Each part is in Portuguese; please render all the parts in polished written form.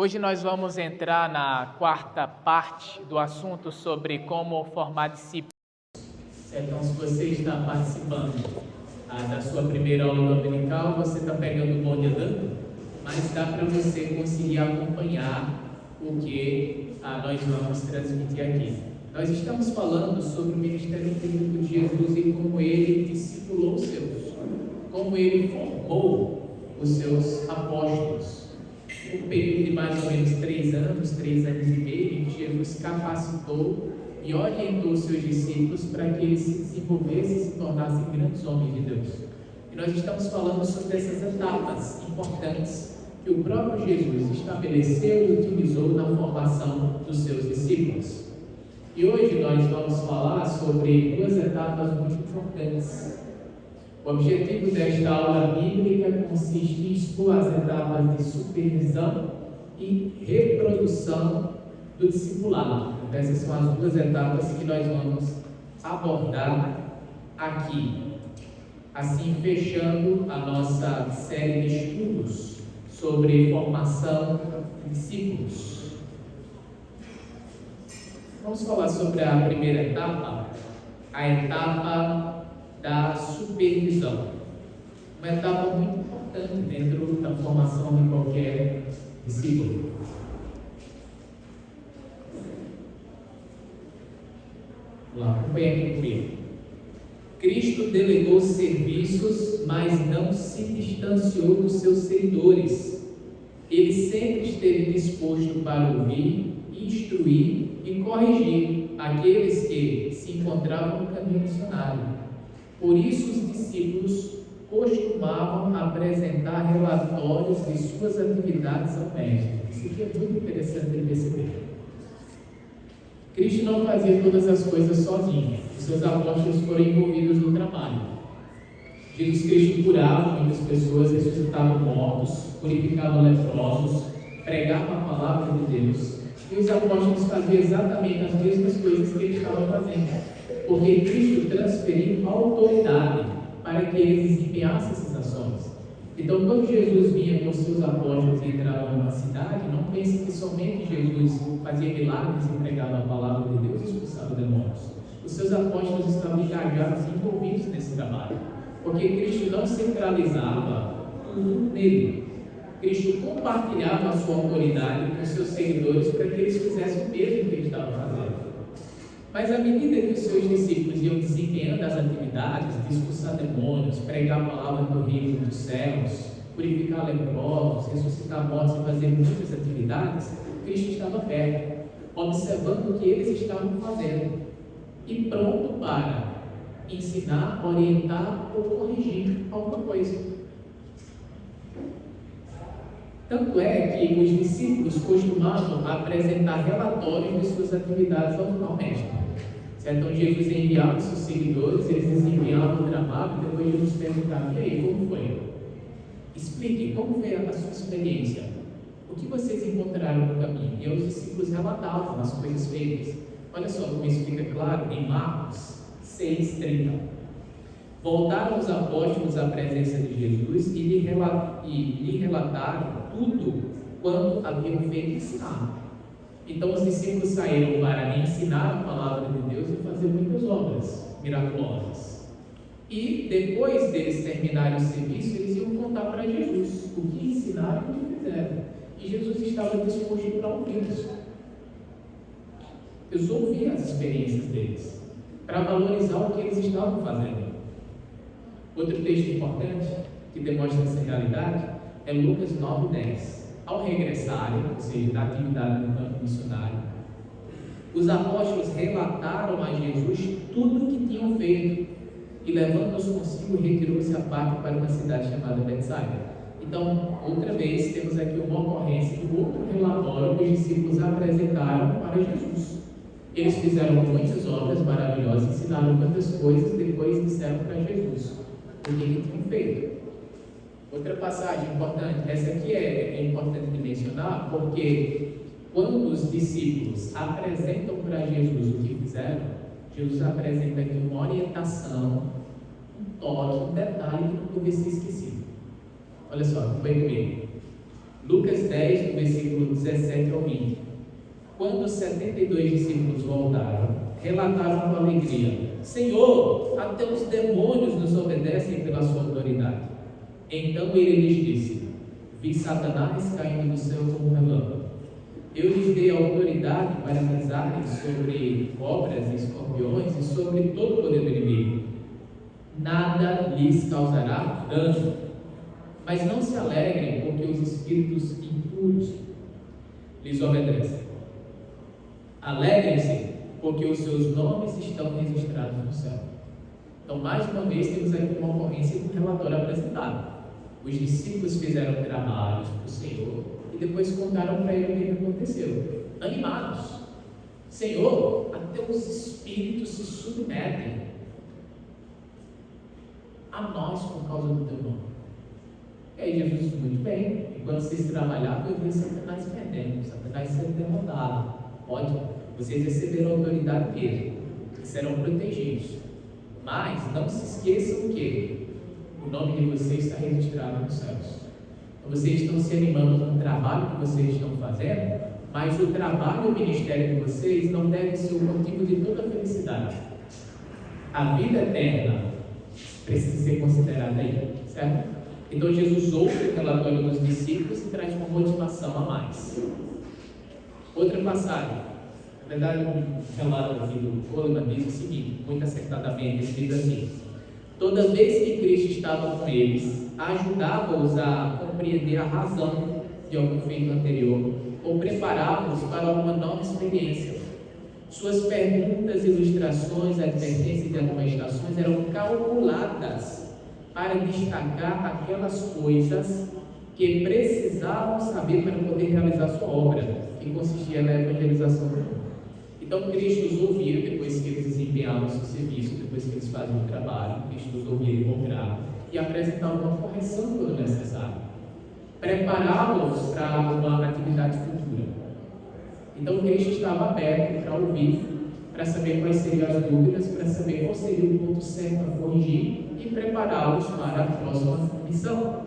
Hoje nós vamos entrar na quarta parte do assunto sobre como formar discípulos. Então, se você está participando da sua primeira aula dominical, você está pegando o bonde andando, mas dá para você conseguir acompanhar o que nós vamos transmitir aqui. Nós estamos falando sobre o ministério público de Jesus e como ele discipulou os seus, como ele formou os seus apóstolos. Um período de mais ou menos 3 anos e meio, em que Jesus capacitou e orientou os seus discípulos para que eles se desenvolvessem e se tornassem grandes homens de Deus. E nós estamos falando sobre essas etapas importantes que o próprio Jesus estabeleceu e utilizou na formação dos seus discípulos. E hoje nós vamos falar sobre 2 etapas muito importantes. O objetivo desta aula bíblica consiste em expor as etapas de supervisão e reprodução do discipulado. Essas são as 2 etapas que nós vamos abordar aqui. Assim, fechando a nossa série de estudos sobre formação de discípulos. Vamos falar sobre a primeira etapa, a etapa da supervisão. Uma etapa muito importante dentro da formação de qualquer discípulo. Vamos lá, acompanha aqui comigo. Cristo delegou serviços, mas não se distanciou dos seus seguidores. Ele sempre esteve disposto para ouvir, instruir e corrigir aqueles que se encontravam no caminho missionário. Por isso, os discípulos costumavam apresentar relatórios de suas atividades ao mestre. Isso aqui é muito interessante de perceber. Cristo não fazia todas as coisas sozinho. Os seus apóstolos foram envolvidos no trabalho. Jesus Cristo curava muitas pessoas, ressuscitava mortos, purificava leprosos, pregava a palavra de Deus. E os apóstolos faziam exatamente as mesmas coisas que ele estava fazendo, porque Cristo transferiu autoridade para que eles desempenhassem essas ações. Então, quando Jesus vinha com seus apóstolos e entrava numa cidade, não pense que somente Jesus fazia milagres e pregava a palavra de Deus e expulsava demônios. Os seus apóstolos estavam engajados e envolvidos nesse trabalho, porque Cristo não centralizava tudo nele. Cristo compartilhava a sua autoridade com seus seguidores para que eles fizessem o mesmo que ele estava fazendo. Mas à medida que os seus discípulos iam desempenhando as atividades de expulsar demônios, pregar a palavra do reino dos céus, purificar leprosos, ressuscitar mortos e fazer muitas atividades, Cristo estava perto, observando o que eles estavam fazendo e pronto para ensinar, orientar ou corrigir alguma coisa. Tanto é que os discípulos costumavam apresentar relatórios de suas atividades ao mestre. Então Jesus enviava os seus seguidores, eles desempenhavam o trabalho, e depois Jesus perguntava: e aí, como foi? Explique, como foi a sua experiência? O que vocês encontraram no caminho? E os discípulos relatavam as coisas feitas. Olha só como isso fica claro em Marcos 6:30. Voltaram os apóstolos à presença de Jesus e lhe relataram tudo quanto haviam feito e ensinado. Então os discípulos saíram para ensinar a palavra de Deus e fazer muitas obras miraculosas. E depois deles terminarem o serviço, eles iam contar para Jesus o que ensinaram e o que fizeram. E Jesus estava disposto para ouvi-los. Deus ouvia as experiências deles, para valorizar o que eles estavam fazendo. Outro texto importante que demonstra essa realidade é Lucas 9:10. Ao regressarem, ou seja, da atividade no campo missionário, os apóstolos relataram a Jesus tudo o que tinham feito e, levando-os consigo, retirou-se à parte para uma cidade chamada Betsaida. Então, outra vez, temos aqui uma ocorrência de outro relatório que os discípulos apresentaram para Jesus. Eles fizeram muitas obras maravilhosas, ensinaram muitas coisas, depois disseram para Jesus o que eles tinham feito. Outra passagem importante, essa aqui é importante de mencionar, porque quando os discípulos apresentam para Jesus o que fizeram, Jesus apresenta aqui uma orientação, um toque, um detalhe que não podia ser esquecido. Olha só, acompanhe comigo. Lucas 10, do versículo 17 ao 20. Quando os 72 discípulos voltaram, relataram com alegria: Senhor, até os demônios nos obedecem pela sua autoridade. Então ele lhes disse: Vi Satanás caindo do céu como um relâmpago. Eu lhes dei autoridade para pisarem sobre cobras e escorpiões e sobre todo o poder do inimigo. Nada lhes causará dano. Mas não se alegrem, porque os espíritos impuros lhes obedecem. Alegrem-se, porque os seus nomes estão registrados no céu. Então, mais uma vez, temos aqui uma ocorrência com um relatório apresentado. Os discípulos fizeram trabalhos para o Senhor e depois contaram para ele o que aconteceu. Animados. Senhor, até os espíritos se submetem a nós por causa do teu nome. E aí Jesus disse: muito bem, enquanto vocês trabalhavam, eu vi Satanás perdendo, Satanás sendo derrotado. Ótimo, vocês receberam autoridade dele, serão protegidos. Mas não se esqueçam que o nome de vocês está registrado nos céus. Então, vocês estão se animando com o trabalho que vocês estão fazendo, mas o trabalho e o ministério de vocês não deve ser o motivo de toda a felicidade. A vida eterna precisa ser considerada aí, certo? Então Jesus ouve o relatório dos discípulos e traz uma motivação a mais. Outra passagem, na verdade, um relato aqui do Coleman diz o seguinte, muito acertadamente, ele diz assim: toda vez que Cristo estava com eles, ajudava-os a compreender a razão de algum feito anterior, ou preparava-os para alguma nova experiência. Suas perguntas, ilustrações, advertências e admoestações eram calculadas para destacar aquelas coisas que precisavam saber para poder realizar sua obra, que consistia na evangelização do mundo. Então Cristo os ouvia depois que eles desempenhavam o seu serviço, depois que eles faziam o trabalho. Cristo os ouvia e cobrava e apresentava uma correção quando necessário, preparava-os para uma atividade futura. Então Cristo estava aberto para ouvir, para saber quais seriam as dúvidas, para saber qual seria o ponto certo a corrigir e prepará-los para a próxima missão.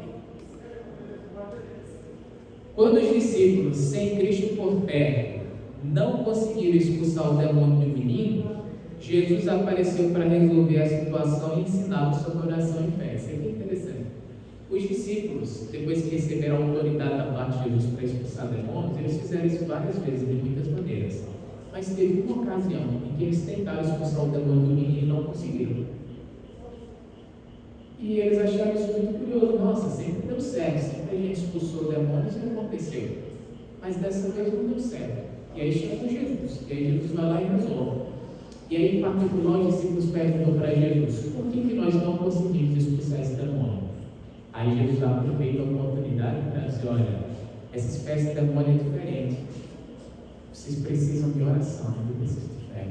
Quando os discípulos, sem Cristo por perto, não conseguiram expulsar o demônio do menino, Jesus apareceu para resolver a situação e ensiná-los sobre oração e fé. Isso aqui é interessante. Os discípulos, depois que receberam a autoridade da parte de Jesus para expulsar demônios, eles fizeram isso várias vezes, de muitas maneiras. Mas teve uma ocasião em que eles tentaram expulsar o demônio do menino e não conseguiram. E eles acharam isso muito curioso. Nossa, sempre deu certo, sempre a gente expulsou demônios e não aconteceu. Mas dessa vez não deu certo. E aí chega Jesus. E aí Jesus vai lá e resolve. E aí, em particular, os discípulos perguntam para Jesus: por que nós não conseguimos expulsar esse demônio? Aí Jesus aproveita a oportunidade para dizer: olha, essa espécie de demônio é diferente. Vocês precisam de oração, não precisam de fé.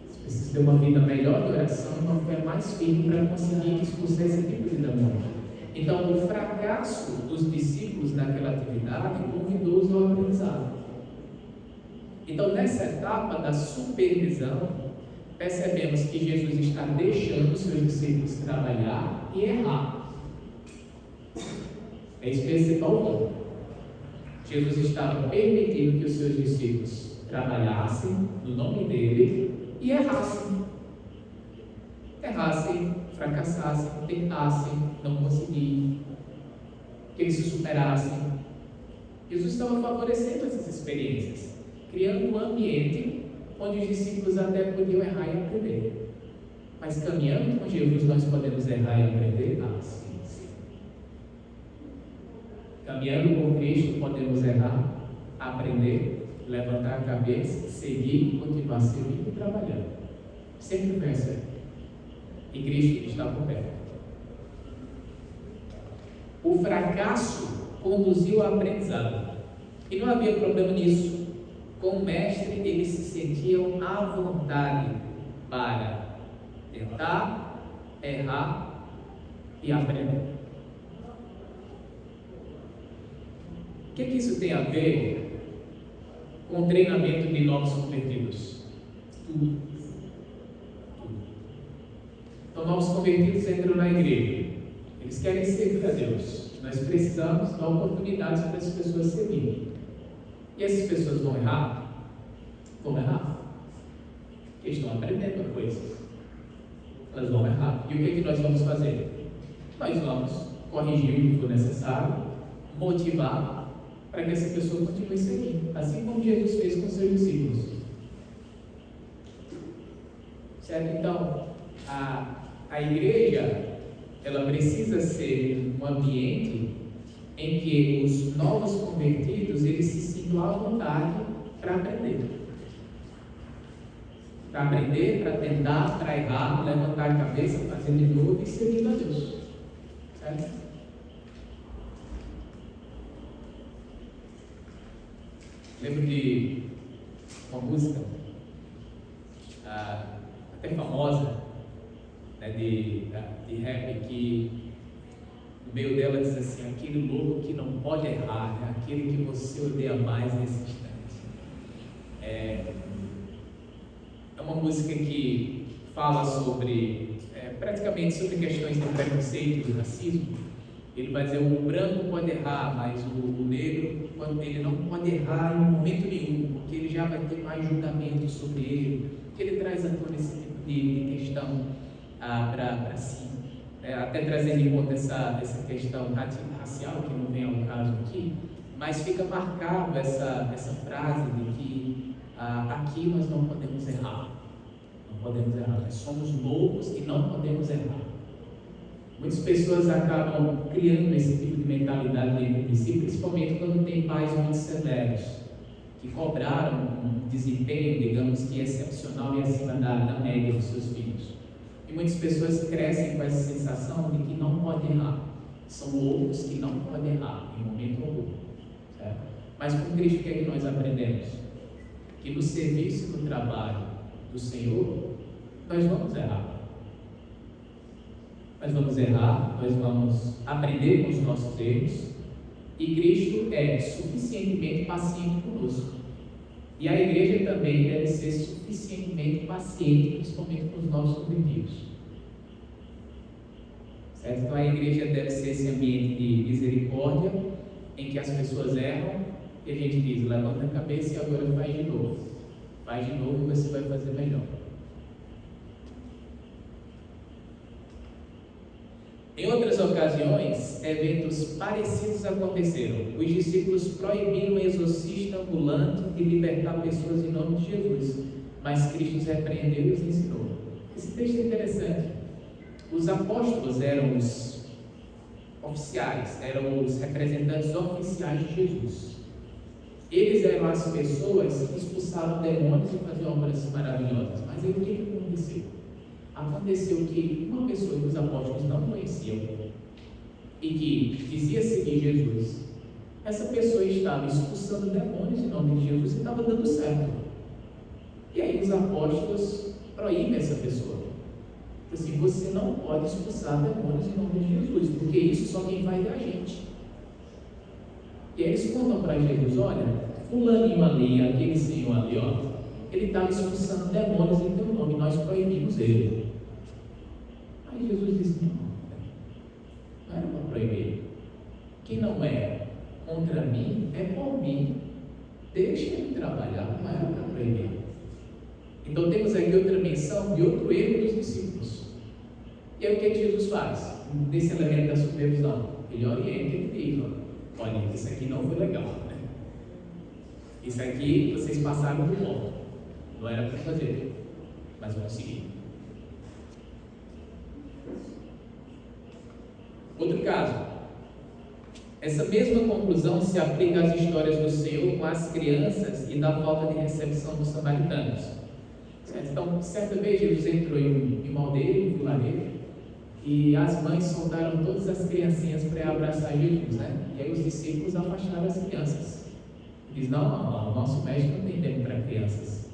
Vocês precisam ter uma vida melhor de oração e uma fé mais firme para conseguir expulsar esse tipo de demônio. Então, o fracasso dos discípulos naquela atividade convidou-os ao aprendizado. Então, nessa etapa da supervisão, percebemos que Jesus está deixando os seus discípulos trabalhar e errar. É isso que você está ouvindo. Jesus estava permitindo que os seus discípulos trabalhassem no nome dele e errassem. Errassem, fracassassem, tentassem, não conseguir, que eles se superassem. Jesus estava favorecendo essas experiências, criando um ambiente onde os discípulos até podiam errar e aprender. Mas caminhando com Jesus, nós podemos errar e aprender? Ah, sim. Caminhando com Cristo, podemos errar, aprender, levantar a cabeça, seguir, continuar servindo e trabalhando. Sempre foi assim. E Cristo está por perto. O fracasso conduziu ao aprendizado. E não havia problema nisso. Com o mestre, eles se sentiam à vontade para tentar, errar e aprender. O que isso tem a ver com o treinamento de novos convertidos? Tudo. Então, novos convertidos entram na igreja. Eles querem servir a Deus. Nós precisamos dar oportunidades para as pessoas servirem. E essas pessoas vão errar? Vão errar. Porque estão aprendendo a coisa. Elas vão errar. E o que é que nós vamos fazer? Nós vamos corrigir o que for necessário, motivar para que essa pessoa continue seguindo. Assim como Jesus fez com seus discípulos. Certo? Então, a igreja, ela precisa ser um ambiente em que os novos convertidos, eles se sintam à vontade para aprender. Para aprender, para tentar, para errar, levantar a cabeça, fazer de novo e servir a Deus. Certo? Lembro de uma música até famosa, né, de rap, que no meio dela diz assim: aquele louco que não pode errar, né, aquele que você odeia mais nesse instante. É uma música que fala sobre, praticamente sobre questões de preconceito e racismo. Ele vai dizer: o branco pode errar, mas o negro, ele não pode errar em momento nenhum, porque ele já vai ter mais julgamento sobre ele, porque ele traz à tona esse tipo de questão para si, até trazendo em conta essa questão racial, que não vem ao caso aqui, mas fica marcado essa frase de que aqui nós não podemos errar, nós somos loucos e não podemos errar. Muitas pessoas acabam criando esse tipo de mentalidade dentro de si, principalmente quando tem pais muito severos, que cobraram um desempenho, digamos que excepcional e acima da média dos seus filhos. E muitas pessoas crescem com essa sensação de que não podem errar. São loucos que não podem errar em momento algum. Certo? Mas com Cristo, o que é que nós aprendemos? Que no serviço do trabalho do Senhor, nós vamos errar. Nós vamos aprender com os nossos erros, e Cristo é suficientemente paciente conosco. E a igreja também deve ser suficientemente paciente, principalmente com os novos convertidos. Certo? Então a igreja deve ser esse ambiente de misericórdia, em que as pessoas erram e a gente diz: levanta a cabeça e agora faz de novo. Faz de novo e você vai fazer melhor. Em outras ocasiões, eventos parecidos aconteceram. Os discípulos proibiram o exorcista ambulante de libertar pessoas em nome de Jesus, mas Cristo os repreendeu e os ensinou. Esse texto é interessante. Os apóstolos eram os oficiais, eram os representantes oficiais de Jesus. Eles eram as pessoas que expulsaram demônios e faziam obras maravilhosas. Mas aí o que aconteceu? Aconteceu que uma pessoa que os apóstolos não conheciam e que dizia seguir Jesus, essa pessoa estava expulsando demônios em nome de Jesus e estava dando certo. E aí os apóstolos proíbem essa pessoa. Assim: você não pode expulsar demônios em nome de Jesus, porque isso só quem faz é a gente. E aí eles contam para Jesus: olha, fulaninho ali, aquele senhor ali, ó, ele estava expulsando demônios em teu nome, nós proibimos ele. Aí Jesus disse: não era para proibir. Quem não é contra mim é por mim. Deixa ele trabalhar, não era para proibir. Então temos aqui outra menção de outro erro dos discípulos. E aí o que Jesus faz? Nesse elemento da supervisão, ele orienta e diz: olha, isso aqui não foi legal, né? Isso aqui vocês passaram do ponto. Não era para fazer, mas vamos seguir. Outro caso. Essa mesma conclusão se aplica às histórias do Senhor com as crianças e da falta de recepção dos samaritanos. Certo? Então, certa vez Jesus entrou em uma aldeia, em um vilarejo, e as mães soltaram todas as criancinhas para abraçar Jesus, né? E aí os discípulos afastaram as crianças. Diz: não, o nosso mestre não tem tempo para crianças.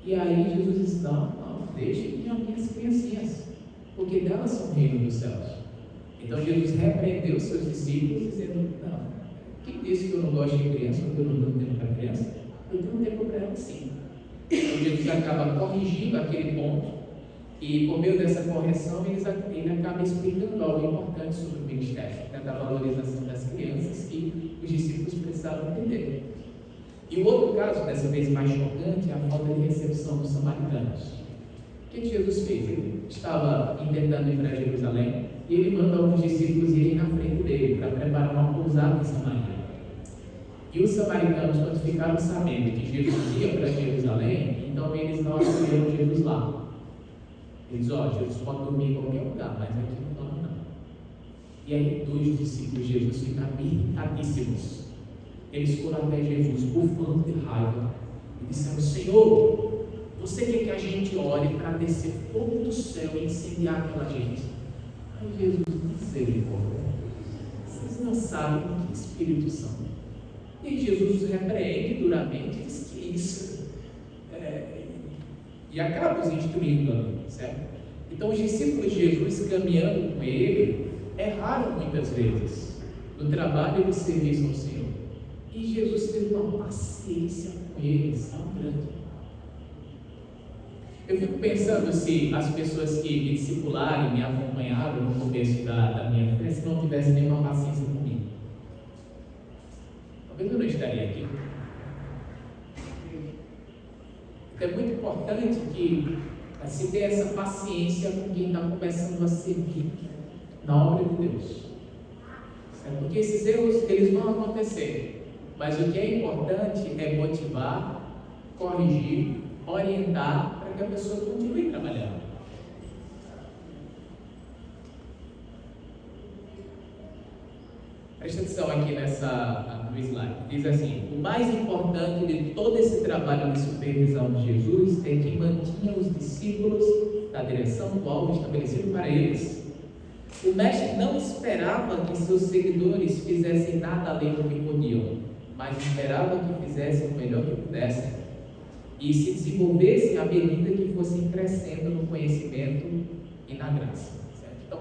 E aí Jesus disse: não, deixe que as minhas criancinhas, porque delas são o reino dos céus. Então Jesus repreendeu os seus discípulos, dizendo: não, quem disse que eu não gosto de criança, ou que eu não dou tempo para criança? Eu tenho tempo para ela sim. Então Jesus acaba corrigindo aquele ponto E por meio dessa correção, ele acaba explicando algo importante sobre o ministério, né, da valorização das crianças que os discípulos precisavam entender. E o outro caso, dessa vez mais chocante, é a falta de recepção dos samaritanos. O que Jesus fez? Ele estava intentando ir para Jerusalém e ele manda alguns discípulos irem na frente dele para preparar uma pousada em Samaria. E os samaritanos, quando ficaram sabendo que Jesus ia para Jerusalém, então eles não acolheram Jesus lá. Eles, Jesus pode dormir em qualquer lugar, mas aqui não dorme não. E aí dois discípulos de Jesus ficaram irritadíssimos. Eles foram até Jesus, bufando de raiva, e disseram: Senhor, você quer que a gente ore para descer fogo do céu e incendiar aquela gente? Aí Jesus, misericórdia, vocês não sabem que espírito são. E aí Jesus os repreende duramente e diz que isso e acaba os instruindo ali, certo? Então os discípulos de Jesus, caminhando com ele, erraram muitas vezes no trabalho e no serviço ao Senhor. E Jesus teve uma paciência com eles tão grande. Eu fico pensando se as pessoas que me discipularam e me acompanharam no começo da minha fé, se não tivessem nenhuma paciência comigo, talvez eu não estaria aqui. Então é muito importante que se tenha essa paciência com quem está começando a servir na obra de Deus, certo? Porque esses erros, eles vão acontecer, mas o que é importante é motivar, corrigir, orientar, para que a pessoa continue trabalhando. Presta atenção aqui no slide. Diz assim: o mais importante de todo esse trabalho de supervisão de Jesus é que mantinha os discípulos na direção do alvo estabelecido para eles. O mestre não esperava que seus seguidores fizessem nada além do que podiam, mas esperava que fizessem o melhor que pudessem e se desenvolvessem à medida que fossem crescendo no conhecimento e na graça, certo? Então,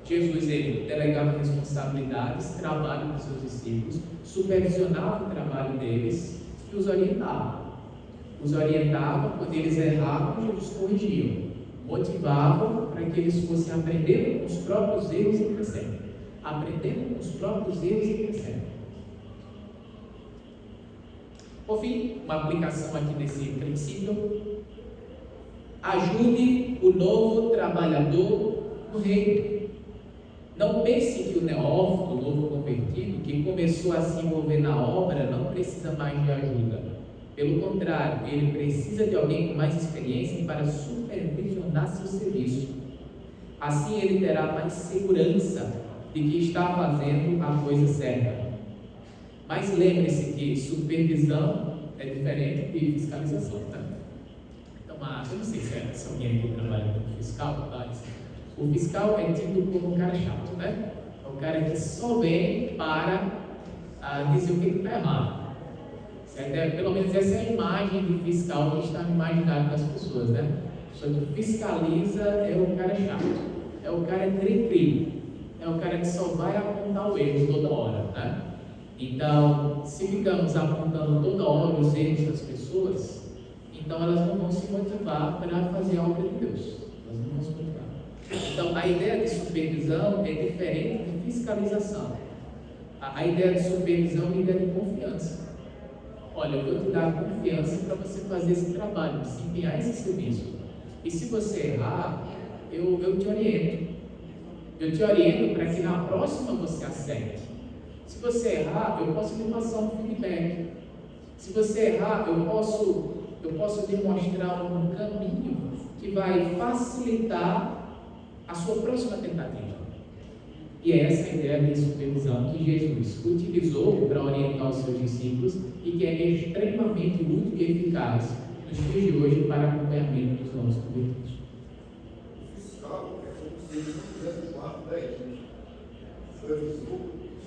Jesus, ele delegava responsabilidades, trabalho para os seus discípulos, supervisionava o trabalho deles e os orientava. Os orientava quando eles erravam, Jesus corrigia. Motivava para que eles fossem aprendendo com os próprios erros e crescendo. Aprendendo com os próprios erros e crescendo. Por fim, uma aplicação aqui desse princípio: ajude o novo trabalhador no reino. Não pense que o neófito, o novo convertido, que começou a se envolver na obra, não precisa mais de ajuda. Pelo contrário, ele precisa de alguém com mais experiência para supervisionar seu serviço. Assim ele terá mais segurança de que está fazendo a coisa certa. Mas lembre-se que supervisão é diferente de fiscalização, tá? Então, eu não sei se alguém aqui trabalha como fiscal, mas o fiscal é tido como um cara chato, né? É o cara que só vem para dizer o que está errado. Certo? Pelo menos essa é a imagem de fiscal que está no imaginário das pessoas, né? A pessoa que fiscaliza é o cara chato, é o cara cri-cri, é o cara que só vai apontar o erro toda hora, né? Então, se ficamos apontando toda hora os erros das pessoas, então elas não vão se motivar para fazer a obra de Deus. Elas não vão se motivar. Então, a ideia de supervisão é diferente de fiscalização. A ideia de supervisão é uma ideia de confiança. Olha, eu vou te dar confiança para você fazer esse trabalho, desempenhar esse serviço. E se você errar, eu te oriento. Eu te oriento para que na próxima você acerte. Se você errar, eu posso lhe passar um feedback. Se você errar, eu posso lhe mostrar um caminho que vai facilitar a sua próxima tentativa. E é essa a ideia de supervisão que Jesus utilizou para orientar os seus discípulos e que é extremamente útil e eficaz nos dias de hoje para acompanhamento dos novos convertidos. O fiscal é como se ele não fizesse parte da equipe. O supervisor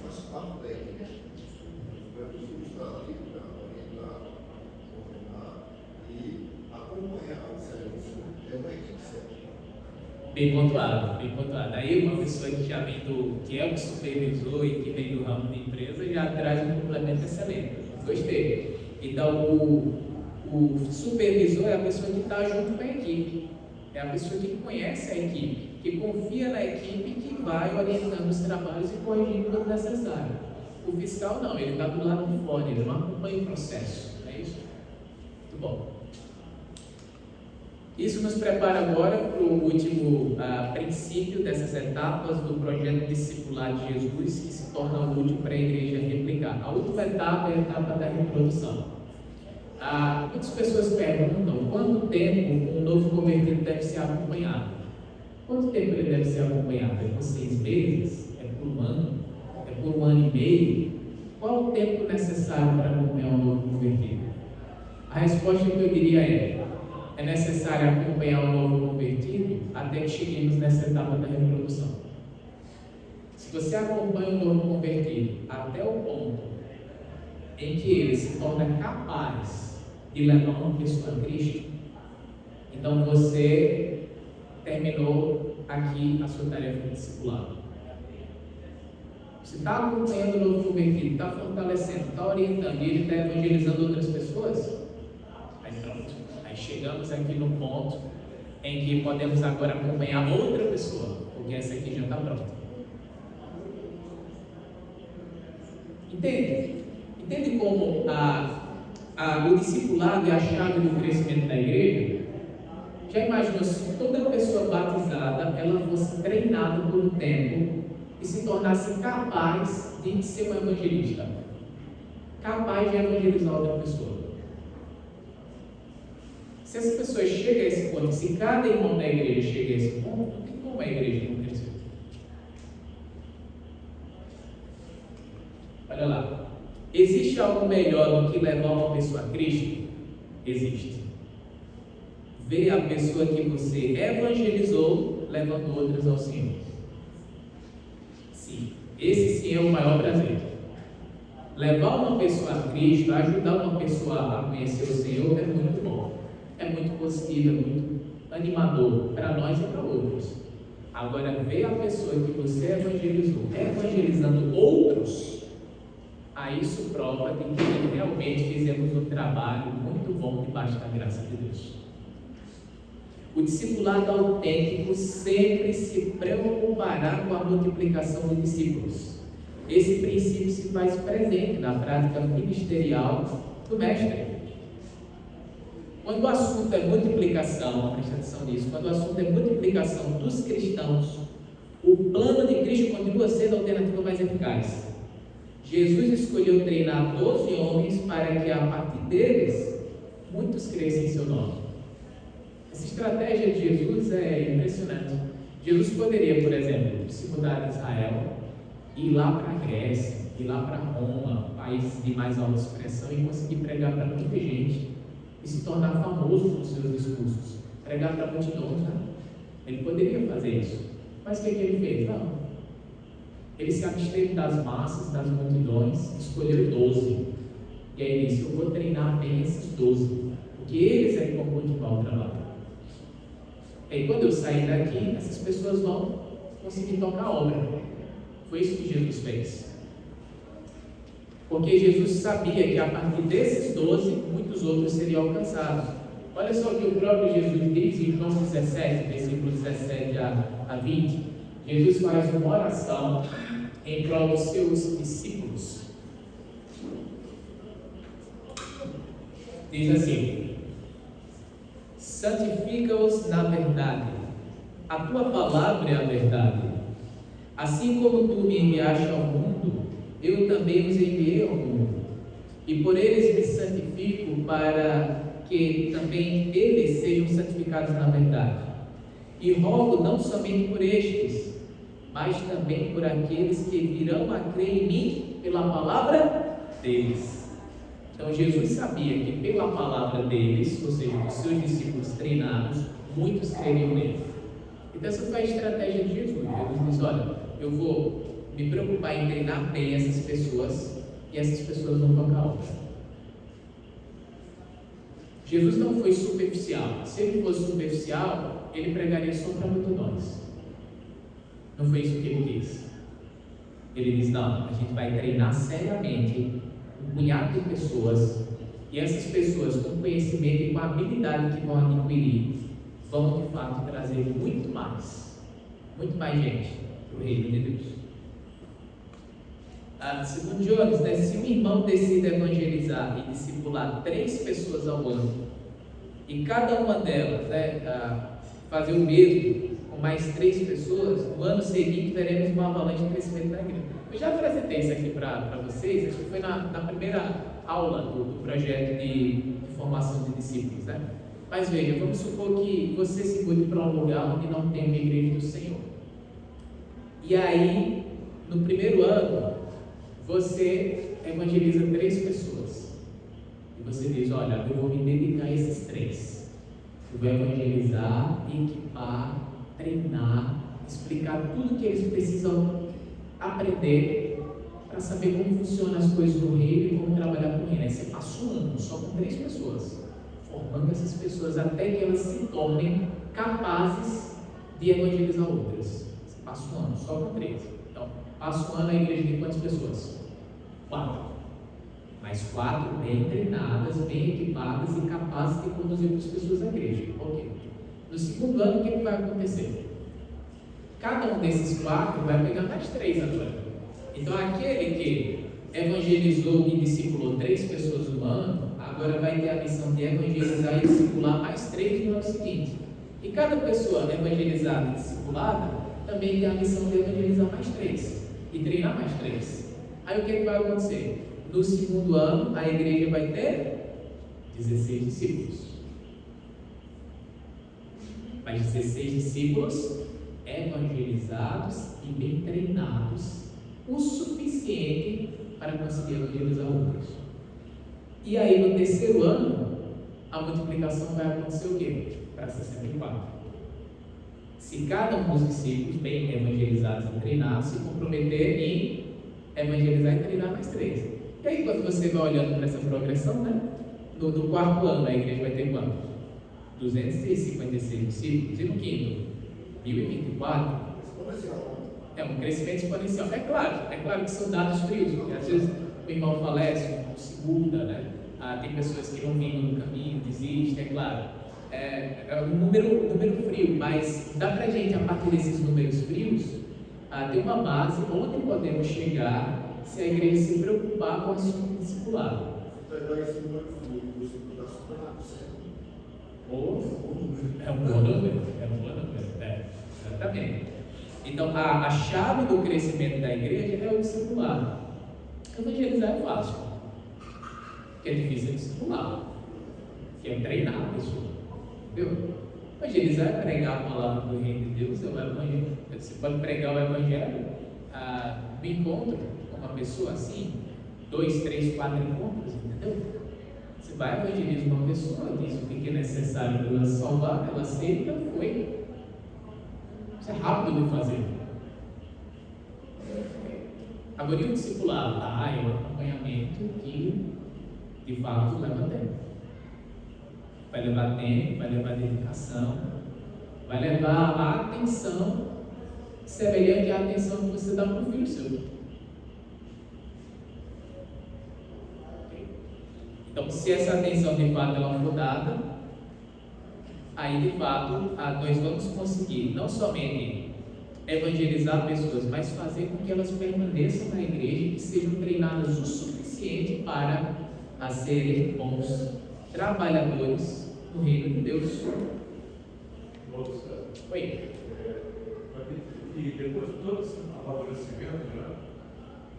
faz parte da equipe. O supervisor está ali para orientar, coordenar e acompanhar o serviço. É uma equipe certa. Bem pontuado, bem pontuado. Aí uma pessoa que já vem que é um supervisor e que vem do ramo de empresa já traz um complemento excelente. Gostei. Então o supervisor é a pessoa que está junto com a equipe. É a pessoa que conhece a equipe, que confia na equipe e que vai orientando os trabalhos e corrigindo quando necessário. O fiscal não, ele está do lado de fora, ele não acompanha o processo. É isso? Muito bom. Isso nos prepara agora para o último princípio dessas etapas do projeto discipular de Jesus, que se torna útil para a igreja replicar. A última etapa é a etapa da reprodução. Muitas pessoas perguntam quanto tempo um novo convertido deve ser acompanhado. Quanto tempo ele deve ser acompanhado? É por 6 meses? É por 1 ano? É por 1 ano e meio? Qual o tempo necessário para acompanhar um novo convertido? A resposta que eu diria é necessário acompanhar um novo convertido até que cheguemos nessa etapa da reprodução. Se você acompanha um novo convertido até o ponto em que ele se torna capaz de levar uma pessoa a Cristo, então você terminou aqui a sua tarefa de discipulado. Você está acompanhando o novo convertido, está fortalecendo, está orientando e ele está evangelizando outras pessoas? Aí pronto. Aí chegamos aqui no ponto em que podemos agora acompanhar outra pessoa, porque essa aqui já está pronta. Entende como o discipulado é a chave do crescimento da igreja? Já imaginou se toda pessoa batizada ela fosse treinada por um tempo e se tornasse capaz de ser um evangelista, capaz de evangelizar outra pessoa? Se essa pessoa chega a esse ponto, se cada irmão da igreja chega a esse ponto, não tem como a igreja não crescer. Olha lá. Existe algo melhor do que levar uma pessoa a Cristo? Existe. Ver a pessoa que você evangelizou levando outras ao Senhor. Sim, esse sim é o maior prazer. Levar uma pessoa a Cristo, ajudar uma pessoa a conhecer o Senhor é muito bom. É muito positivo, é muito animador para nós e para outros. Agora, ver a pessoa que você evangelizou evangelizando outros, aí isso prova de que realmente fizemos um trabalho muito bom debaixo da graça de Deus. O discipulado autêntico sempre se preocupará com a multiplicação de discípulos. Esse princípio se faz presente na prática ministerial do mestre. Quando o assunto é multiplicação, presta atenção nisso, quando o assunto é multiplicação dos cristãos, o plano de Cristo continua sendo a alternativa mais eficaz. Jesus escolheu treinar 12 homens para que a partir deles, muitos crescem em seu nome. Essa estratégia de Jesus é impressionante. Jesus poderia, por exemplo, se mudar de Israel, ir lá para a Grécia, ir lá para Roma, país de mais alta expressão, e conseguir pregar para muita gente e se tornar famoso com seus discursos, pregar para multidões, né? Ele poderia fazer isso, mas o que ele fez? Não. Ele se absteve das massas, das multidões, escolheu 12, e aí disse: eu vou treinar bem esses 12, porque eles é que vão continuar o trabalho. E aí, quando eu sair daqui, essas pessoas vão conseguir tocar a obra. Foi isso que Jesus fez. Porque Jesus sabia que a partir desses 12, muitos outros seriam alcançados. Olha só o que o próprio Jesus diz em João 17, versículos 17 a 20. Jesus faz uma oração em prol dos seus discípulos. Diz assim: santifica-os na verdade, a tua palavra é a verdade. Assim como tu me enviaste ao mundo, eu também os enviei ao mundo, e por eles me santifico, para que também eles sejam santificados na verdade. E rogo não somente por estes, mas também por aqueles que virão a crer em mim pela palavra deles. Então Jesus sabia que pela palavra deles, ou seja, dos seus discípulos treinados, muitos creriam nele. Então essa foi a estratégia de Jesus. Jesus disse: olha, eu vou me preocupar em treinar bem essas pessoas, e essas pessoas vão tocar a obra. Jesus não foi superficial. Se ele fosse superficial, ele pregaria só para multidões. Não foi isso que ele quis. Ele diz: não, a gente vai treinar seriamente um punhado de pessoas, e essas pessoas com conhecimento e com a habilidade que vão adquirir vão de fato trazer muito mais gente para o reino de Deus. Segundo Jones, né, se um irmão decide evangelizar e discipular 3 pessoas ao ano, e cada uma delas, né, fazer o mesmo com mais 3 pessoas, no ano seguinte veremos uma avalanche de crescimento da igreja. Eu já apresentei isso aqui para vocês, acho que foi na primeira aula do projeto de formação de discípulos, né? Mas veja, vamos supor que você se mude para um lugar onde não tem uma igreja do Senhor. E aí, no primeiro ano, você evangeliza 3 pessoas. E você diz, olha, eu vou me dedicar a esses 3. Eu vou evangelizar, equipar, treinar, explicar tudo que eles precisam aprender para saber como funcionam as coisas no reino e como trabalhar com o reino. Aí você passa um ano só com 3 pessoas, formando essas pessoas até que elas se tornem capazes de evangelizar outras. Você passa um ano só com 3. Então, passa um ano a igreja de quantas pessoas? 4. Mais 4 bem treinadas, bem equipadas e capazes de conduzir outras pessoas à igreja. Ok. No segundo ano, o que vai acontecer? Cada um desses 4 vai pegar mais 3 agora. Então, aquele que evangelizou e discipulou 3 pessoas no ano, agora vai ter a missão de evangelizar e discipular mais 3 no ano seguinte. E cada pessoa evangelizada e discipulada também tem a missão de evangelizar mais 3 e treinar mais 3. Aí o que vai acontecer? No segundo ano, a igreja vai ter 16 discípulos. Mas 16 discípulos evangelizados e bem treinados o suficiente para conseguir evangelizar outros. E aí no terceiro ano, a multiplicação vai acontecer o quê? Para 64. Se cada um dos discípulos bem evangelizados e treinados se comprometer em evangelizar e treinar mais 3. E aí quando você vai olhando para essa progressão, né? No quarto ano a igreja vai ter quanto? 256 discípulos. E no quinto? 1024. É um crescimento exponencial. É claro que são dados frios, porque às vezes o irmão falece, o se muda, né? Tem pessoas que não vêm no caminho, desistem, é claro. É um número frio, mas dá pra gente, a partir desses números frios, ter uma base onde podemos chegar se a igreja se preocupar com o assunto discipulado. Esse número frio, você está super É um bom número. Exatamente. Então, a chave do crescimento da igreja é o discipulado. Evangelizar é fácil. O que é difícil é discipular, que é treinar a pessoa. Entendeu? Evangelizar é pregar a palavra do reino de Deus, é o evangelho. Você pode pregar o evangelho no encontro com uma pessoa assim, 2, 3, 4 encontros, entendeu? Você vai evangelizar uma pessoa, diz o que é necessário para ela salvar, ela aceita, foi. Isso é rápido de fazer. Agora, e o discipulado? É um acompanhamento que, de fato, leva tempo. Vai levar tempo, vai levar dedicação, vai levar a atenção semelhante à atenção que você dá para o filho seu. Então, se essa atenção de fato ela for dada, aí de fato nós vamos conseguir não somente evangelizar pessoas, mas fazer com que elas permaneçam na igreja e que sejam treinadas o suficiente para serem bons trabalhadores no reino de Deus. Oi. E depois de todo esse amadurecimento, né,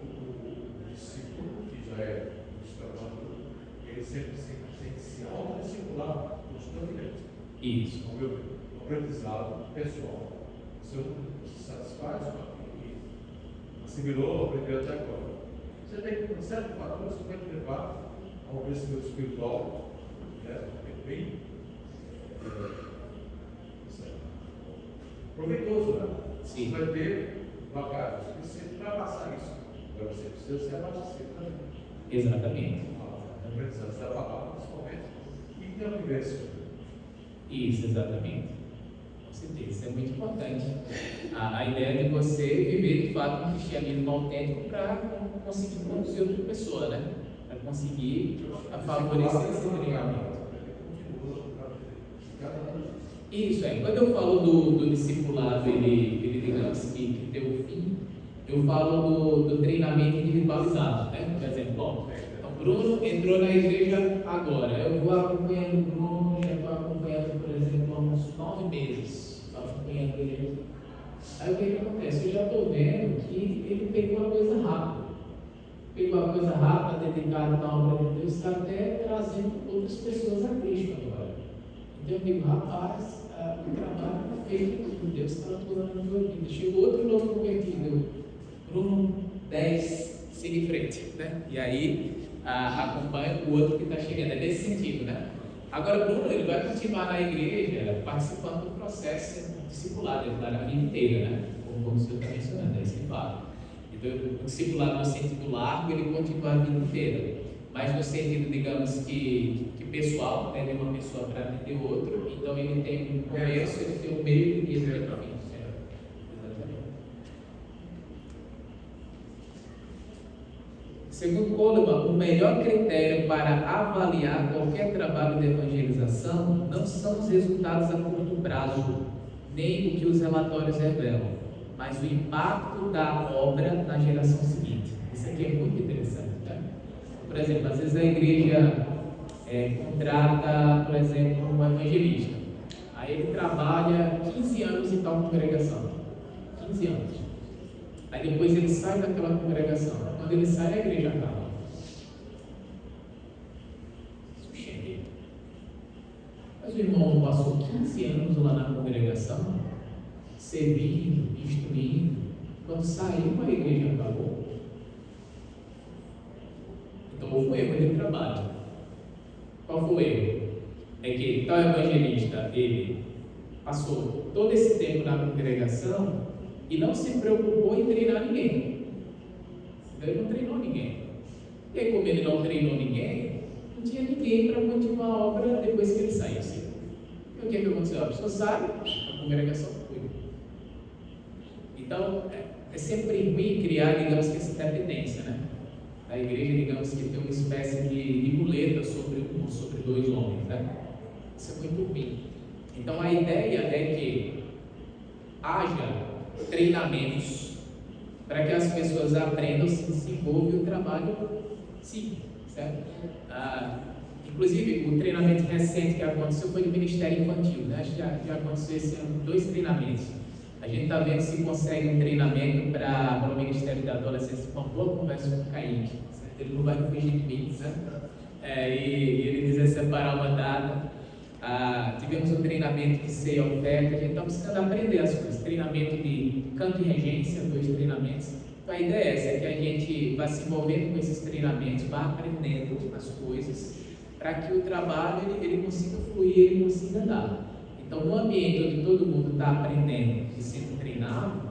o discípulo, que já é trabalhador, ele sempre tem que se autodiscipular constantemente. Isso. O meu aprendizado pessoal. Se eu não se satisfaz com aquilo que assimilou, aprendeu até agora, você tem que, de certa forma, você vai levar ao crescimento espiritual, né, bem proveitoso, né? Sim. Você vai ter bagagem suficiente para passar isso. Agora você precisa ser abastecido também. Exatamente. A aprendizagem da palavra, principalmente, e ter uma vivência. Isso, exatamente. Com certeza, isso é muito importante. A ideia de você viver de fato um cristianismo autêntico para conseguir conduzir outra pessoa, né? Para conseguir favorecer esse treinamento. Isso é, quando eu falo do discipulado, ele digamos que tem um fim, eu falo do treinamento individualizado, né? Por exemplo, bom, então Bruno entrou na igreja agora, eu vou acompanhando o Bruno, já estou acompanhando, por exemplo, há uns 9 meses, acompanhando ele. Aí o que acontece? Eu já estou vendo que ele pegou a coisa rápida. Pegou a coisa rápida, dedicado na obra de Deus, está até trazendo outras pessoas a Cristo agora. Então eu digo, rapaz, o trabalho está feito por Deus, está atuando na tua vida. Chegou outro novo convertido, Bruno 10, siga em frente, né? E aí acompanha o outro que está chegando, é nesse sentido, né? Agora, Bruno, ele vai continuar na igreja participando do processo discipulado, claro, a vida inteira, né? Como o senhor está mencionando, é isso que fala. Então, o discipulado no sentido largo, ele continua a vida inteira, mas no sentido, digamos, que pessoal, né, de uma pessoa para atender o outro, então ele tem um começo, ele tem um meio e ele tem um fim. Exatamente. Segundo Coleman, o melhor critério para avaliar qualquer trabalho de evangelização não são os resultados a curto prazo, nem o que os relatórios revelam, mas o impacto da obra na geração seguinte. Isso aqui é muito interessante, né? Por exemplo, às vezes a igreja contrata, por exemplo, um evangelista. Aí ele trabalha 15 anos em tal congregação. 15 anos. Aí depois ele sai daquela congregação. Quando ele sai, a igreja acaba. Suxente. Mas o irmão passou 15 anos lá na congregação, servindo, instruindo. Quando saiu, a igreja acabou. Então houve um erro de trabalho. Qual foi o erro? É que tal evangelista, ele passou todo esse tempo na congregação e não se preocupou em treinar ninguém. Então ele não treinou ninguém. E aí, como ele não treinou ninguém, não tinha ninguém para continuar a obra depois que ele saísse. E o que aconteceu? A pessoa sai, a congregação cuida. Então, é sempre ruim criar, digamos que essa dependência, né? A igreja, digamos que tem uma espécie de muleta sobre um ou sobre dois homens, né? Isso é muito ruim. Então a ideia é que haja treinamentos para que as pessoas aprendam, se desenvolvam e o trabalho siga, certo? Inclusive o treinamento recente que aconteceu foi do Ministério Infantil, né? Acho que já aconteceu esse ano 2 treinamentos. A gente está vendo se consegue um treinamento para o Ministério da Adolescência. Uma boa conversa com o Kaique, certo? Ele não vai fugir de mim, certo? E ele quiser separar uma data. Tivemos um treinamento de ceia oferta. A gente está buscando aprender as coisas. Treinamento de canto e regência, 2 treinamentos. Então a ideia é essa, é que a gente vá se envolvendo com esses treinamentos, vá aprendendo as coisas, para que o trabalho ele consiga fluir, ele consiga andar. Então, no ambiente onde todo mundo está aprendendo e sendo treinado,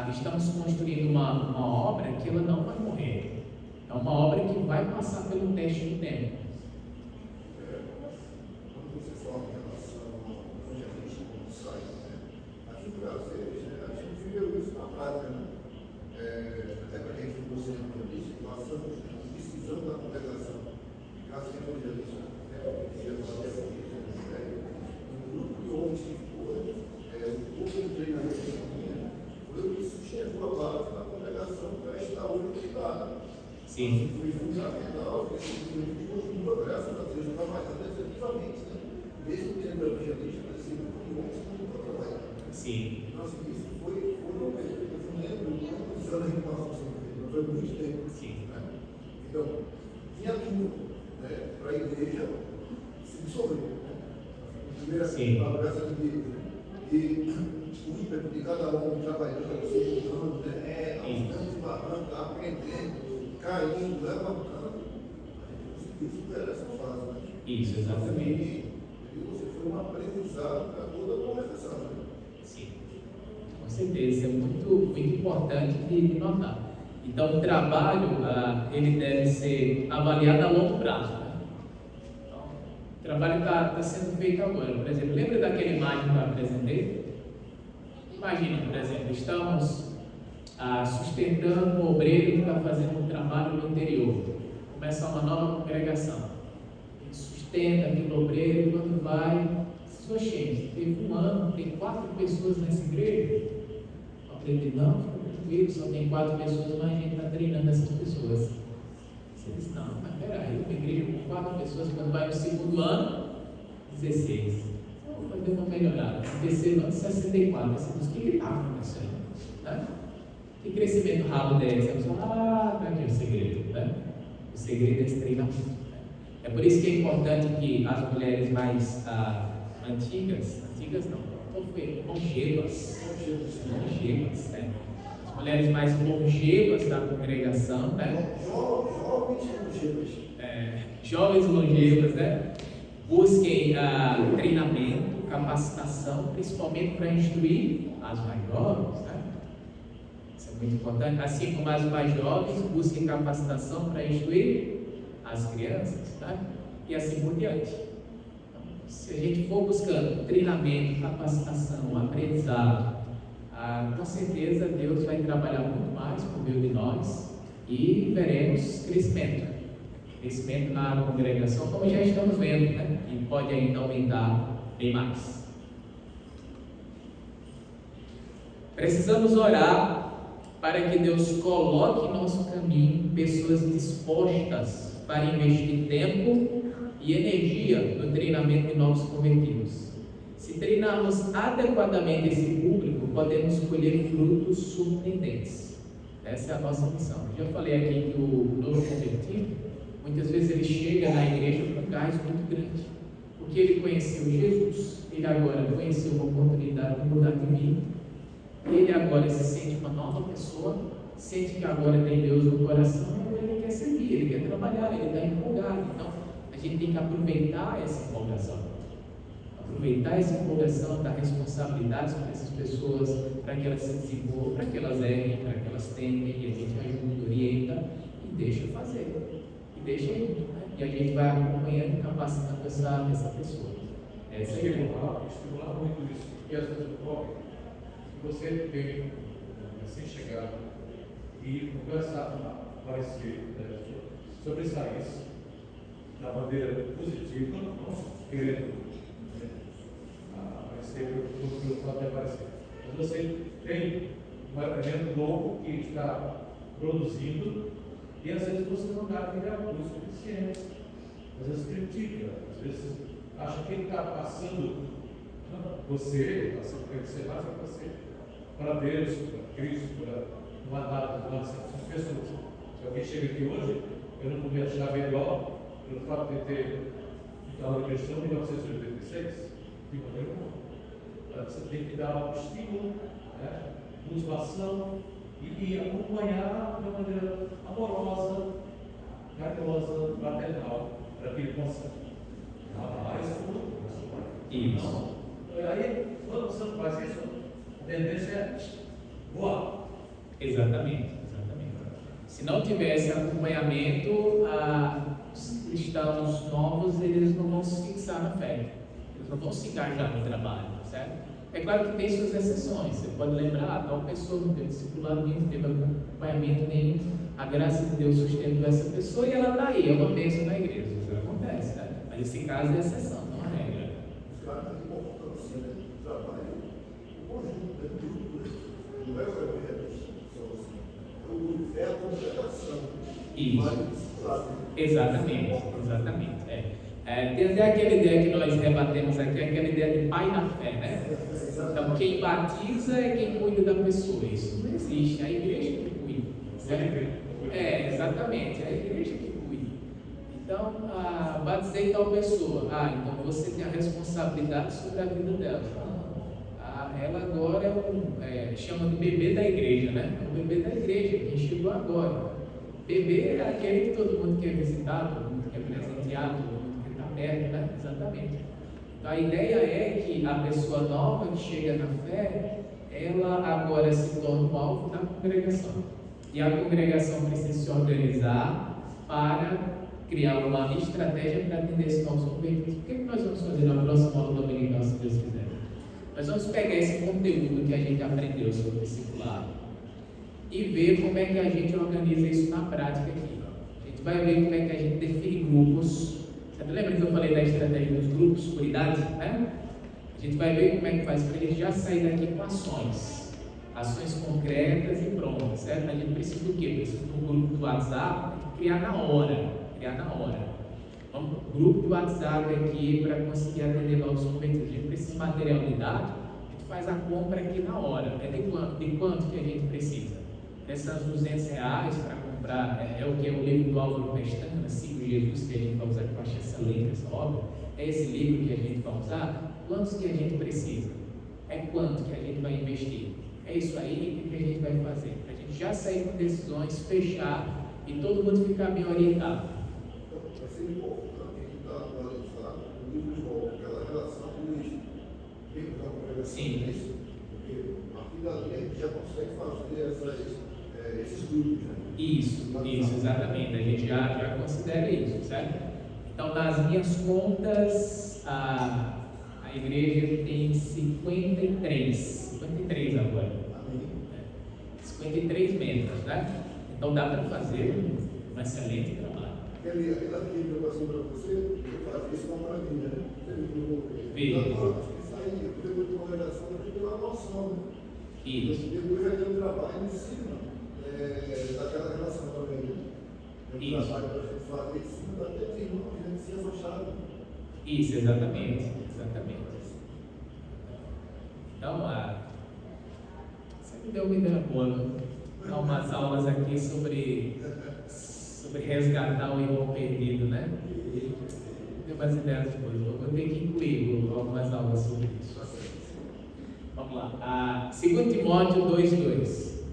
estamos construindo uma obra que ela não vai morrer. É uma obra que vai passar pelo teste do tempo. Quando você fala em relação ao evangelista como sai, né? Aqui no Brasil, a gente viveu isso na prática, né? Até para a gente que você evangelista, passamos decisão da congregação, ficar sem evangelista, né? Homens que foram, o pouco de treinamento que tinha, foi o que sustentou a base da congregação para estar hoje estudada. Sim. Foi fundamental, porque continua, graças a Deus, trabalhando efetivamente, né? Mesmo tendo evangelista, sendo homens que não estão trabalhando. Sim. Então, assim, isso foi eu lembro quantos anos de passou sem ver, foi muito tempo. Sim. Né? Então, tinha tudo, né, para a igreja se dissolver. Primeira graça de Deus, e o ímpeto de cada um trabalhando, se estudando, aos campos e barrancos, aprendendo, caindo, levantando, isso era essa fase, né? Isso, exatamente. E você foi um aprendizado para toda a congregação, né? Sim, com certeza, isso é muito importante de notar. Então, o trabalho, ele deve ser avaliado a longo prazo. O trabalho está sendo feito agora. Por exemplo, lembra daquela imagem que eu apresentei? Imagina, por exemplo, estamos sustentando um obreiro que está fazendo um trabalho no interior. Começa uma nova congregação. Ele sustenta aquele obreiro, quando vai, pessoas cheias. Teve um ano, tem 4 pessoas nessa igreja. Eu aprendi, não, fica tranquilo, só tem 4 pessoas, mas a gente está treinando essas pessoas. Você diz, não, mas peraí, uma igreja com 4 pessoas, quando vai no segundo ano, 16. Então, deu uma melhorada. No terceiro ano, 64. Você diz, o que está acontecendo? Né? Que crescimento rápido é esse? Você fala, tá aqui o segredo. Né? O segredo é esse treinamento. Né? É por isso que é importante que as mulheres mais antigas não, qual foi? Longevas, né? As mulheres mais longevas da congregação, né? Jovens longevas, né? Busquem treinamento, capacitação, principalmente para instruir as mais jovens, né? Isso é muito importante. Assim como as mais jovens, busquem capacitação para instruir as crianças, né? E assim por diante. Então, se a gente for buscando treinamento, capacitação, aprendizado, com certeza Deus vai trabalhar muito mais por meio de nós e veremos crescimento na congregação, como já estamos vendo, né? E pode ainda aumentar bem mais. Precisamos orar para que Deus coloque em nosso caminho pessoas dispostas para investir tempo e energia no treinamento de novos convertidos. Se treinarmos adequadamente esse público, podemos colher frutos surpreendentes. Essa é a nossa missão. Já falei aqui que o novo convertido, muitas vezes ele chega na igreja com um gás muito grande, porque ele conheceu Jesus, ele agora conheceu uma oportunidade de mudar de vida, ele agora se sente uma nova pessoa, sente que agora tem Deus no coração, ele quer servir, ele quer trabalhar, ele está empolgado. Então a gente tem que aproveitar essa empolgação, dar responsabilidades para essas pessoas, para que elas se desenvolvam, para que elas errem, para que elas tentem, e a gente ajuda, orienta e deixa fazer. Deixa aí, né? E a gente vai acompanhando e capacitando essa pessoa. Essa é estimular muito isso, porque às vezes ocorre que você tem recém-chegado e começa a aparecer, né, sobressair da maneira positiva, não querendo aparecer pelo fato de aparecer. Mas você tem um elemento novo que está produzindo. E às vezes você não dá aquele apoio suficiente, às vezes critica, às vezes acha que ele está passando você, passando para você mais para você, para Deus, para Cristo, para uma data de certas pessoas. Se alguém chega aqui hoje, eu não vou me achar melhor pelo fato de ter ficado cristão em 1986, de maneira alguma. Você tem que dar um estímulo, né, motivação, e acompanhar de uma maneira amorosa, carinhosa, fraternal, para que ele possa dar mais fruto. Isso. Aí, quando você não faz isso, a tendência é voar. Exatamente. Se não tiver esse acompanhamento, os cristãos novos, eles não vão se fixar na fé, eles não vão se engajar no trabalho, certo? É claro que tem suas exceções. Você pode lembrar, tal pessoa não teve discipulado nenhum, não teve acompanhamento nenhum. A graça de Deus sustentou essa pessoa e ela está aí, é uma bênção na igreja. Isso acontece, né? Mas esse caso é exceção, não é regra. Os caras têm importância do trabalho, o conjunto de tudo, não é o evento, é a congregação. Isso. Exatamente. Tem até aquela ideia que nós rebatemos aqui, aquela ideia de pai na fé, né? Então, quem batiza é quem cuida da pessoa. Isso não existe, é a igreja que cuida. Certo? Exatamente, é a igreja que cuida. Então, batizei tal pessoa. Então você tem a responsabilidade sobre a vida dela. Ela agora chama de bebê da igreja, né? É o bebê da igreja, quem chegou agora. Bebê é aquele que todo mundo quer visitar, todo mundo quer presentear, todo mundo quer estar perto, né? Exatamente. Então a ideia é que a pessoa nova que chega na fé, ela agora se torna o alvo da congregação. E a congregação precisa se organizar para criar uma estratégia para atender esses novos convertidos. O que nós vamos fazer na próxima aula dominical, se Deus quiser? Nós vamos pegar esse conteúdo que a gente aprendeu sobre o discipulado e ver como é que a gente organiza isso na prática aqui. A gente vai ver como é que a gente define grupos. Você lembra que eu falei da estratégia dos grupos por idade, né? A gente vai ver como é que faz para a gente já sair daqui com ações concretas e prontas, certo? A gente precisa do quê? Precisa de um grupo do WhatsApp, criar na hora. Vamos para o grupo do WhatsApp aqui para conseguir atender novos convertidos. A gente precisa de material didático, a gente faz a compra aqui na hora. É de quanto que a gente precisa? Essas R$200 para comprar, é o que? É o livro do Álvaro Pestana, Sigo Jesus, que a gente vai usar, que eu acho excelente essa obra. É esse livro que a gente vai usar. Quantos que a gente precisa? É quanto que a gente vai investir? É isso aí que a gente vai fazer. Para a gente já sair com decisões, fechar e todo mundo ficar bem orientado. Vai ser importante a gente estar analisando o livro de volta, aquela relação com isso. Tem uma congregação nisso, porque a partir dali a gente já consegue fazer esses grupos. Né? Isso, exatamente. A gente já considera isso, certo? Então, nas minhas contas, a igreja tem 53 agora. 53 membros, né? Então dá para fazer um excelente trabalho. Aquele que eu passei para você, eu fazia isso com a maravilha, né? Isso. Isso aí, eu tenho uma congregação, eu tenho uma noção, né? Isso. Depois vai ter um trabalho em cima daquela relação também, né? Tem um trabalho para a gente fazer em cima daqueles irmãos que a gente se afastava. Isso, exatamente. Então, você me deu uma ideia boa. Dar umas aulas aqui sobre resgatar o irmão perdido, né? Deu umas ideias boas. Eu vou ter que incluir algumas aulas sobre isso. Vamos lá. 2 Timóteo 2:2.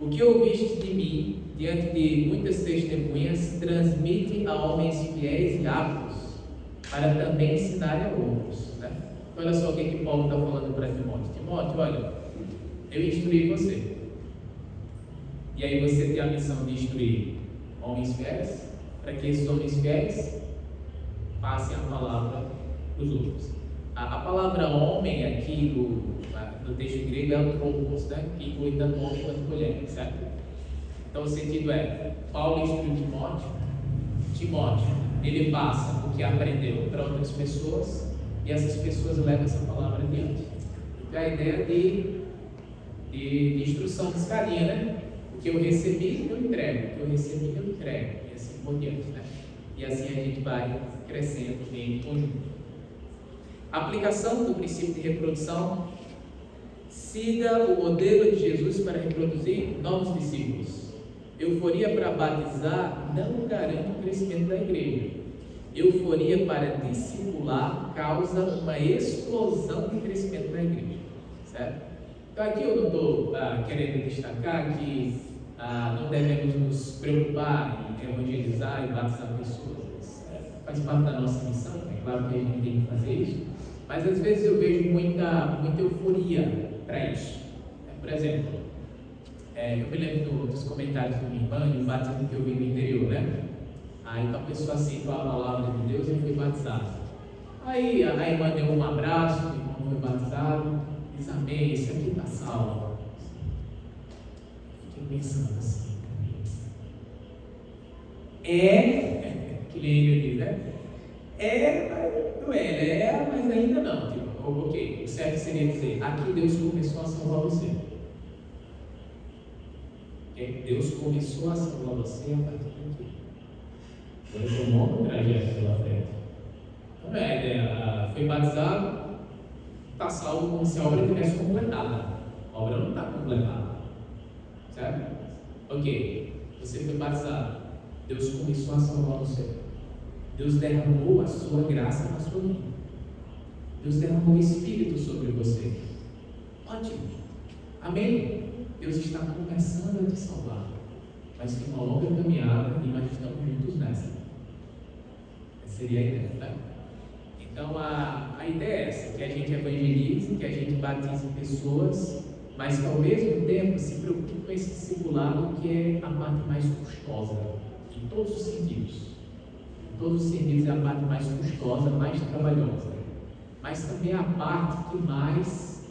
O que ouviste de mim, diante de muitas testemunhas, transmite a homens fiéis e aptos, para também ensinar a outros. Né? Olha só o que Paulo está falando para Timóteo. Timóteo, olha, eu instruí você. E aí você tem a missão de instruir homens fiéis, para que esses homens fiéis passem a palavra para os outros. A palavra homem aqui no texto grego é antropos, né? Que inclui tanto homem quanto mulher, certo? Então o sentido é, Paulo instruiu Timóteo, ele passa o que aprendeu para outras pessoas e essas pessoas levam essa palavra adiante. Então é a ideia de instrução de escalinha, né? O que eu recebi, eu entrego. O que eu recebi, eu entrego. E assim por diante, né? E assim a gente vai crescendo em conjunto. Aplicação do princípio de reprodução. Siga o modelo de Jesus para reproduzir novos discípulos. Euforia para batizar não garante o crescimento da igreja. Euforia para discipular causa uma explosão de crescimento da igreja. Certo? Então aqui eu não estou querendo destacar que não devemos nos preocupar em evangelizar e batizar pessoas. Faz parte da nossa missão, é claro que a gente tem que fazer isso, mas às vezes eu vejo muita euforia para isso. Por exemplo, eu me lembro dos comentários do minha irmã, do batismo que eu vi no interior, né? Aí então a pessoa aceitou a palavra de Deus e foi batizado. Aí a irmã deu um abraço, o irmão foi batizado, diz amém, esse aqui está salvo. Fiquei pensando assim. Que nem ele diz, né? Mas não é, mas ainda não. Tipo, ok, o certo seria dizer, aqui Deus começou a salvar você. Deus começou a salvar você a partir daqui. Foi um longo trajeto pela frente. Então não é a ideia, foi batizado, está salvo como se a obra tivesse completada. A obra não está completada. Certo? Ok, você foi batizado. Deus começou a salvar você. Deus derramou a sua graça na sua vida. Deus derramou o Espírito sobre você. Ótimo. Amém? Deus está começando a te salvar. Mas tem uma longa caminhada e nós estamos juntos nessa. Essa seria a ideia, tá? Então a ideia é essa, que a gente evangelize, que a gente batize pessoas, mas que ao mesmo tempo se preocupe com esse discipulado que é a parte mais custosa, em todos os sentidos. Em todos os sentidos é a parte mais custosa, mais trabalhosa, mas também é a parte que mais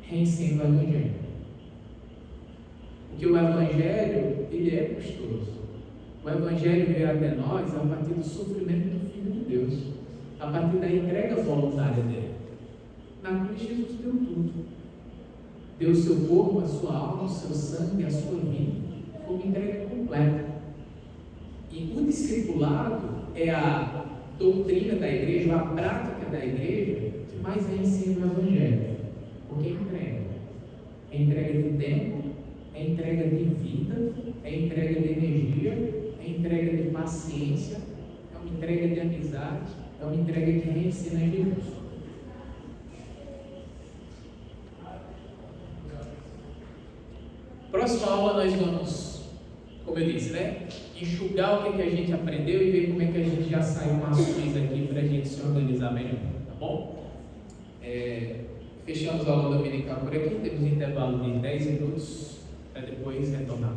reensena o Evangelho. Porque o Evangelho, ele é custoso. O Evangelho veio até nós a partir do sofrimento do Filho de Deus, a partir da entrega voluntária dele. Na cruz Jesus deu tudo. Deu o seu corpo, a sua alma, o seu sangue, a sua vida. Foi uma entrega completa. E o discipulado é a doutrina da igreja, a prática da igreja que mais é ensino no Evangelho. Porque é entrega. É entrega de tempo, é entrega de vida, é entrega de energia, é entrega de paciência, é uma entrega de amizade, é uma entrega que reensina Jesus. Próxima aula nós vamos, como eu disse, enxugar o que a gente aprendeu e ver como é que a gente já saiu umas coisas aqui para a gente se organizar melhor, tá bom? Fechamos a aula dominical por aqui, temos um intervalo de 10 minutos para depois retornar.